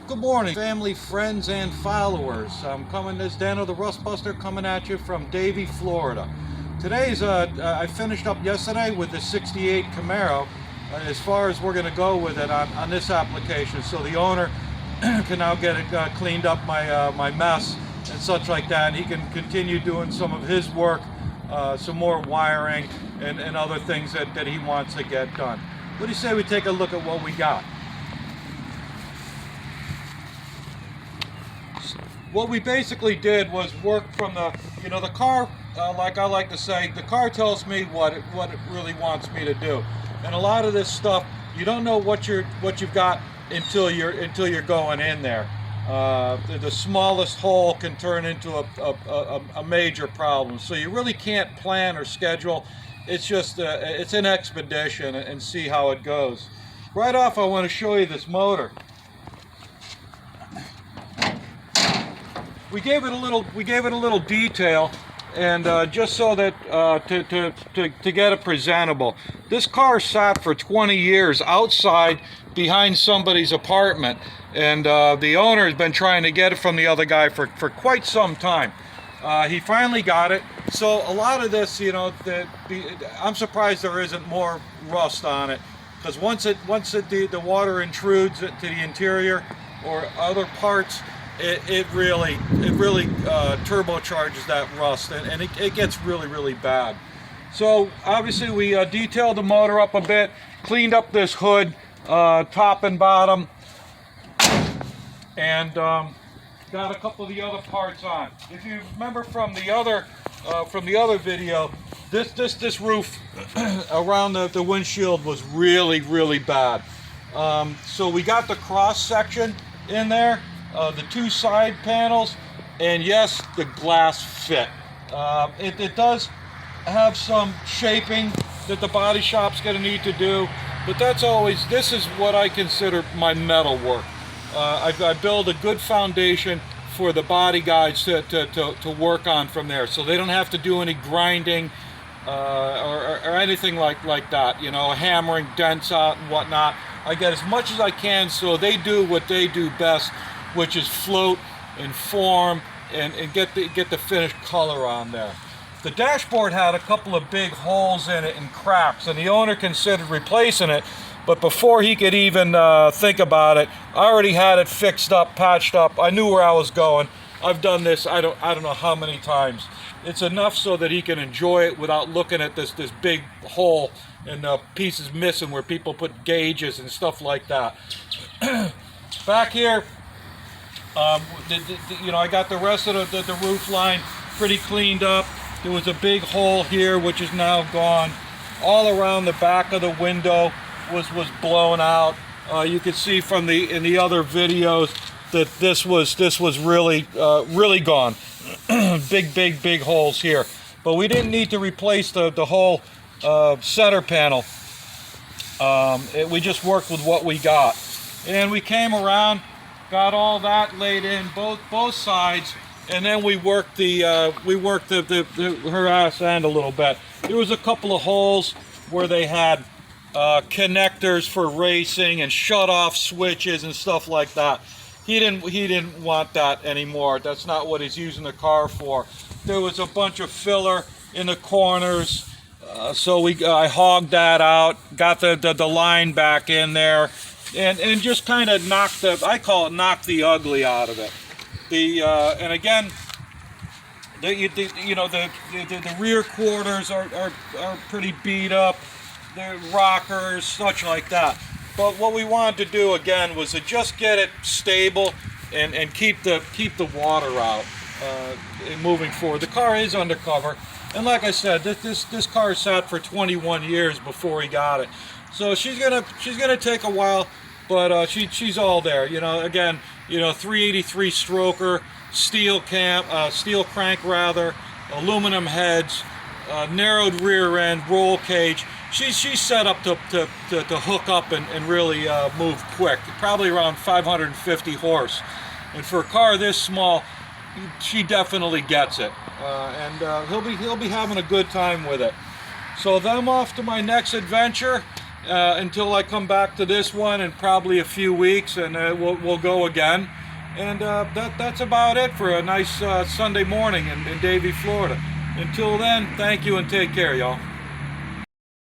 Good morning, family, friends, and followers. This is Dano The Rust Buster coming at you from Davie, Florida. Today's, I finished up yesterday with the 68 Camaro as far as we're going to go with it on this application. So the owner can now get it cleaned up, my mess and such like that. And he can continue doing some of his work, some more wiring and other things that he wants to get done. What do you say we take a look at what we got? What we basically did was work from the car, like I like to say, the car tells me what it really wants me to do. And a lot of this stuff, you don't know what you've got until you're going in there. The smallest hole can turn into a major problem. So you really can't plan or schedule. It's just it's an expedition and see how it goes. Right off, I want to show you this motor. We gave it a little detail, and just so that to get it presentable. This car sat for 20 years outside behind somebody's apartment, and the owner has been trying to get it from the other guy for quite some time. He finally got it. So a lot of this, I'm surprised there isn't more rust on it, because once the water intrudes to the interior or other parts, it really turbocharges that rust, and it gets really bad. So obviously we detailed the motor up a bit, cleaned up this hood, top and bottom, and got a couple of the other parts on. If you remember from the other video, this roof around the windshield was really bad. So we got the cross section in there. The two side panels, and yes, the glass fit. It does have some shaping that the body shop's going to need to do, but this is what I consider my metal work. I build a good foundation for the body guys to work on from there, so they don't have to do any grinding or anything like that, hammering dents out and whatnot. I get as much as I can, so they do what they do best, which is float and form and get the finished color on there. The dashboard had a couple of big holes in it and cracks, and the owner considered replacing it, but before he could even think about it, I already had it fixed up, patched up. I knew where I was going. I've done this I don't know how many times. It's enough so that he can enjoy it without looking at this big hole and pieces missing where people put gauges and stuff like that. Back here, I got the rest of the roof line pretty cleaned up. There was a big hole here which is now gone. All around the back of the window was blown out. You could see from in the other videos that this was really gone. big holes here. But we didn't need to replace the whole center panel. We just worked with what we got, and we came around, got all that laid in both sides, and then we worked her ass end a little bit. There was a couple of holes where they had connectors for racing and shut-off switches and stuff like that. He didn't want that anymore. That's not what he's using the car for. There was a bunch of filler in the corners, so I hogged that out, got the line back in there, and just kind of knock the ugly out of it. And again, the rear quarters are pretty beat up. The rockers, such like that. But what we wanted to do again was to just get it stable and keep the water out moving forward. The car is undercover, and like I said, this car sat for 21 years before he got it. So she's gonna take a while. But she's all there, Again, 383 stroker, steel crank rather, aluminum heads, narrowed rear end, roll cage. She's set up to hook up and really move quick. Probably around 550 horse, and for a car this small, she definitely gets it. And he'll be having a good time with it. So then I'm off to my next adventure. until I come back to this one in probably a few weeks, and we'll go again. And that's about it for a nice Sunday morning in Davie, Florida. Until then, thank you and take care, y'all.